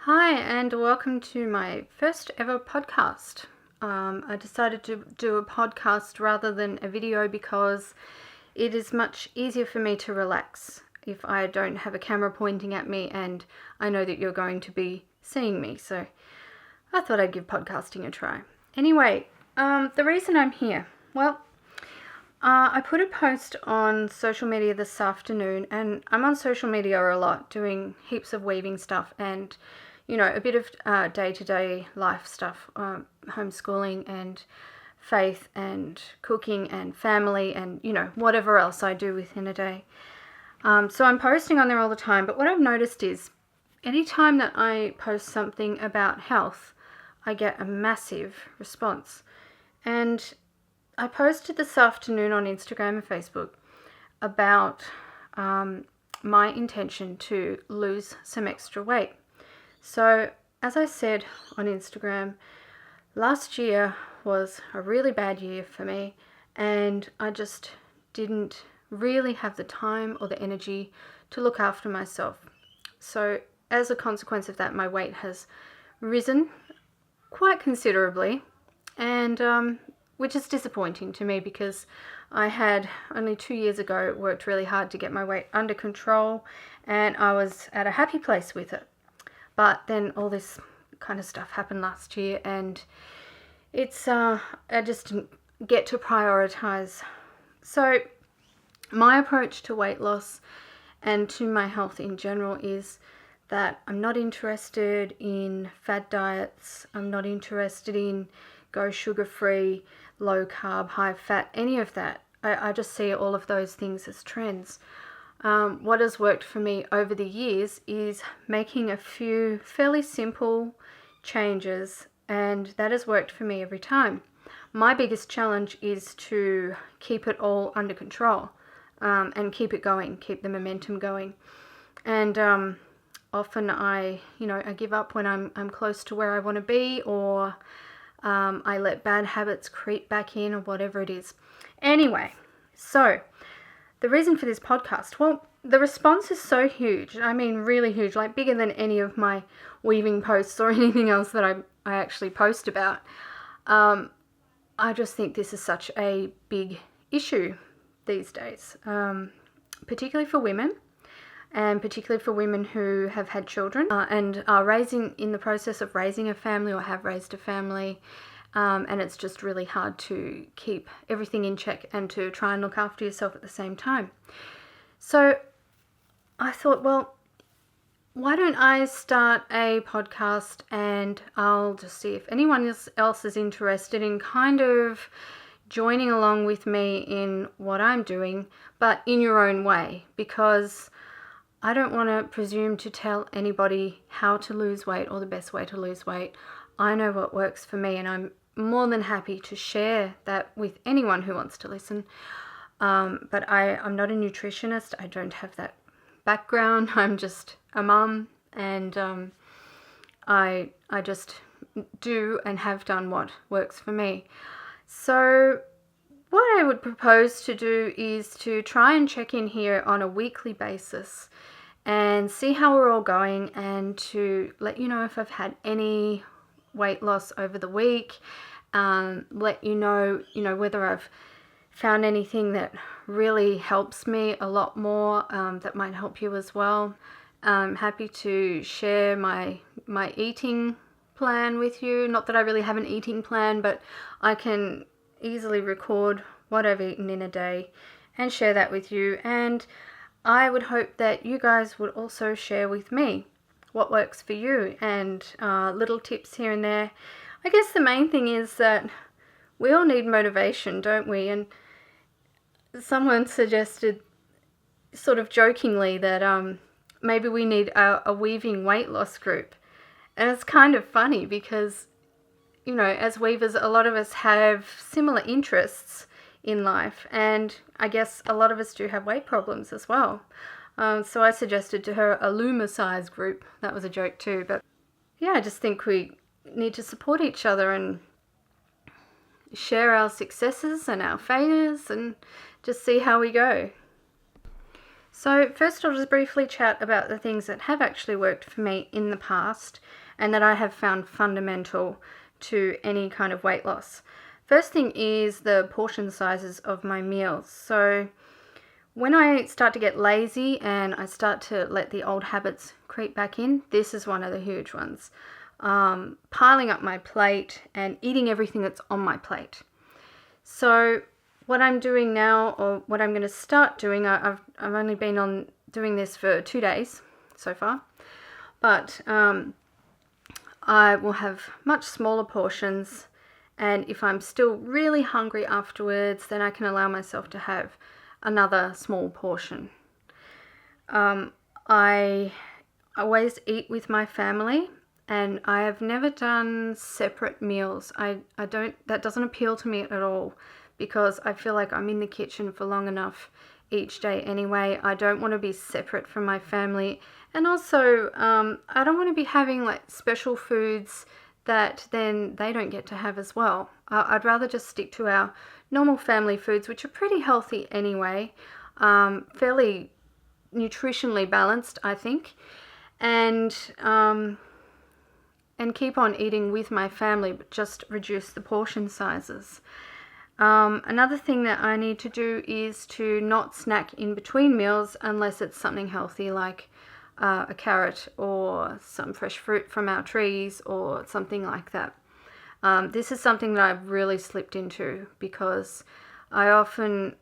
Hi, and welcome to my first ever podcast. I decided to do a podcast rather than a video because it is much easier for me to relax if I don't have a camera pointing at me and I know that you're going to be seeing me. So I thought I'd give podcasting a try. Anyway, the reason I'm here, I put a post on social media this afternoon, and I'm on social media a lot doing heaps of weaving stuff and a bit of day-to-day life stuff, homeschooling and faith and cooking and family and, whatever else I do within a day. So I'm posting on there all the time, but what I've noticed is anytime that I post something about health, I get a massive response. And I posted this afternoon on Instagram and Facebook about my intention to lose some extra weight. So, as I said on Instagram, last year was a really bad year for me, and I just didn't really have the time or the energy to look after myself. So, as a consequence of that, my weight has risen quite considerably, and which is disappointing to me because I had only 2 years ago worked really hard to get my weight under control, and I was at a happy place with it. But then all this kind of stuff happened last year, and I just didn't get to prioritize. So my approach to weight loss and to my health in general is that I'm not interested in fad diets. I'm not interested in go sugar-free, low carb, high fat, any of that. I just see all of those things as trends. What has worked for me over the years is making a few fairly simple changes, and that has worked for me every time. My biggest challenge is to keep it all under control and keep it going, keep the momentum going. And often I give up when I'm close to where I want to be, or I let bad habits creep back in, or whatever it is. Anyway, so the reason for this podcast, the response is so huge. I mean, really huge, like bigger than any of my weaving posts or anything else that I actually post about. I just think this is such a big issue these days, particularly for women, and particularly for women who have had children and are in the process of raising a family or have raised a family. And it's just really hard to keep everything in check and to try and look after yourself at the same time. So I thought, why don't I start a podcast, and I'll just see if anyone else is interested in kind of joining along with me in what I'm doing, but in your own way, because I don't want to presume to tell anybody how to lose weight or the best way to lose weight. I know what works for me, and I'm more than happy to share that with anyone who wants to listen. But I'm not a nutritionist. I don't have that background. I'm just a mum, and I just do and have done what works for me. So what I would propose to do is to try and check in here on a weekly basis and see how we're all going, and to let you know if I've had any weight loss over the week, let you know whether I've found anything that really helps me a lot more, that might help you as well. I'm happy to share my eating plan with you. Not that I really have an eating plan, but I can easily record what I've eaten in a day and share that with you. And I would hope that you guys would also share with me what works for you, and little tips here and there. I guess the main thing is that we all need motivation, don't we? And someone suggested, sort of jokingly, that maybe we need a weaving weight loss group. And it's kind of funny because, as weavers, a lot of us have similar interests in life, and I guess a lot of us do have weight problems as well. So I suggested to her a Luma size group. That was a joke too, but yeah, I just think we need to support each other and share our successes and our failures and just see how we go. So first I'll just briefly chat about the things that have actually worked for me in the past and that I have found fundamental to any kind of weight loss. First thing is the portion sizes of my meals. So when I start to get lazy and I start to let the old habits creep back in, this is one of the huge ones. Piling up my plate and eating everything that's on my plate. So what I'm doing now, or what I'm going to start doing, I've only been on doing this for 2 days so far, but I will have much smaller portions, and if I'm still really hungry afterwards, then I can allow myself to have another small portion. I always eat with my family, and I have never done separate meals. That doesn't appeal to me at all, because I feel like I'm in the kitchen for long enough each day anyway. I don't want to be separate from my family, and also I don't want to be having like special foods that then they don't get to have as well. I'd rather just stick to our normal family foods, which are pretty healthy anyway, fairly nutritionally balanced, I think, and keep on eating with my family, but just reduce the portion sizes. Another thing that I need to do is to not snack in between meals unless it's something healthy, like a carrot or some fresh fruit from our trees or something like that. This is something that I've really slipped into, because I often,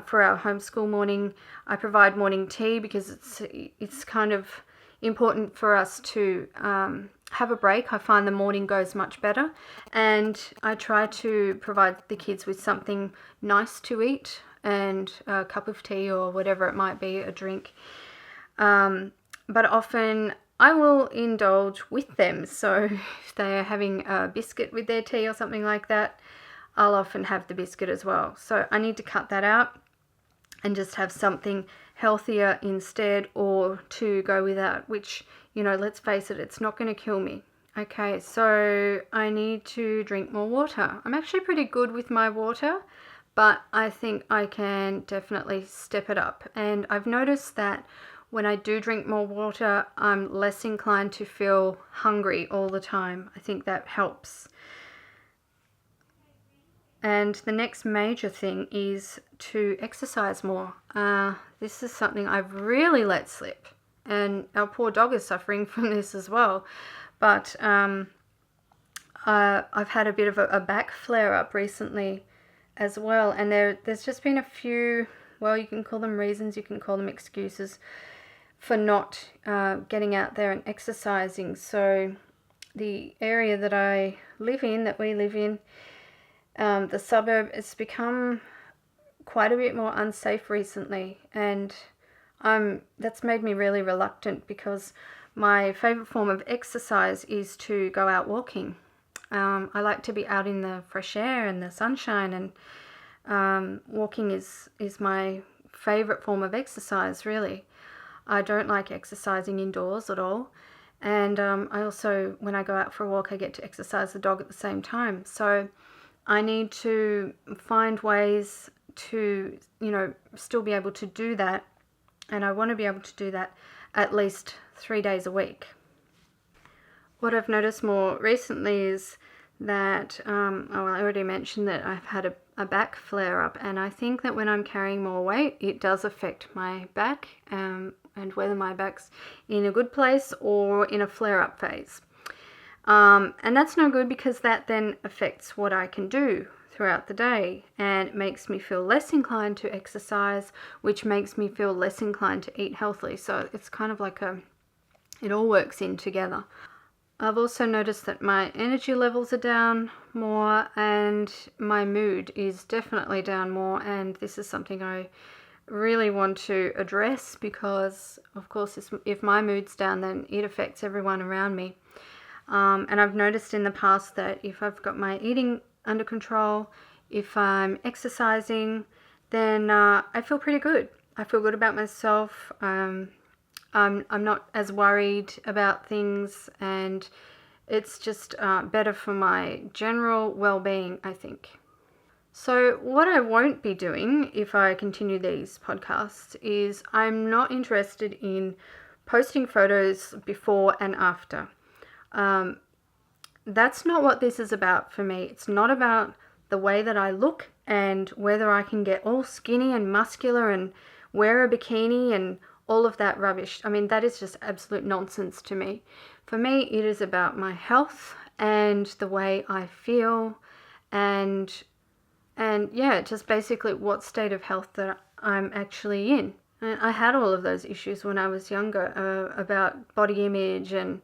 for our homeschool morning, I provide morning tea, because it's kind of important for us to have a break. I find the morning goes much better, and I try to provide the kids with something nice to eat, and a cup of tea or whatever it might be, a drink. But often I will indulge with them. So if they are having a biscuit with their tea or something like that, I'll often have the biscuit as well. So I need to cut that out and just have something healthier instead, or to go without, which, let's face it, it's not going to kill me. Okay, so I need to drink more water. I'm actually pretty good with my water, but I think I can definitely step it up. And I've noticed that when I do drink more water, I'm less inclined to feel hungry all the time. I think that helps. And the next major thing is to exercise more. This is something I've really let slip, and our poor dog is suffering from this as well. But I've had a bit of a back flare up recently as well, and there's just been a few, well, you can call them reasons, you can call them excuses, for not getting out there and exercising. So the area that we live in, the suburb, it's become quite a bit more unsafe recently, and that's made me really reluctant, because my favorite form of exercise is to go out walking. I like to be out in the fresh air and the sunshine, and walking is my favorite form of exercise, really. I don't like exercising indoors at all. And I also, when I go out for a walk, I get to exercise the dog at the same time. So I need to find ways to, still be able to do that. And I want to be able to do that at least 3 days a week. What I've noticed more recently is that, I already mentioned that I've had a back flare-up, and I think that when I'm carrying more weight, it does affect my back, and whether my back's in a good place or in a flare-up phase. And that's no good, because that then affects what I can do throughout the day, and it makes me feel less inclined to exercise, which makes me feel less inclined to eat healthily. So it's kind of like it all works in together. I've also noticed that my energy levels are down more, and my mood is definitely down more, and this is something I really want to address, because of course if my mood's down, then it affects everyone around me. And I've noticed in the past that if I've got my eating under control, if I'm exercising, then I feel pretty good. I feel good about myself. I'm not as worried about things, and it's just better for my general well-being, I think. So what I won't be doing if I continue these podcasts is I'm not interested in posting photos before and after. That's not what this is about for me. It's not about the way that I look and whether I can get all skinny and muscular and wear a bikini and all of that rubbish. I mean, that is just absolute nonsense to me. For me, it is about my health and the way I feel and yeah, just basically what state of health that I'm actually in. And I had all of those issues when I was younger about body image and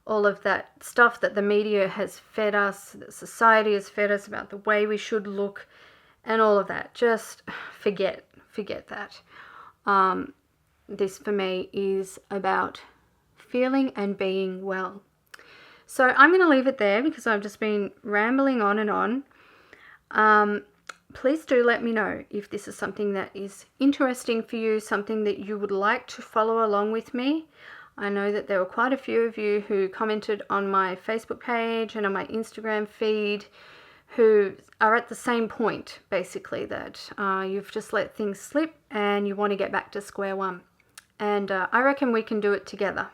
all of that stuff that the media has fed us, that society has fed us about the way we should look and all of that. Just forget that. This for me is about feeling and being well. So I'm going to leave it there because I've just been rambling on and on. Please do let me know if this is something that is interesting for you, something that you would like to follow along with me. I know that there were quite a few of you who commented on my Facebook page and on my Instagram feed who are at the same point, basically, that you've just let things slip and you want to get back to square one. And I reckon we can do it together.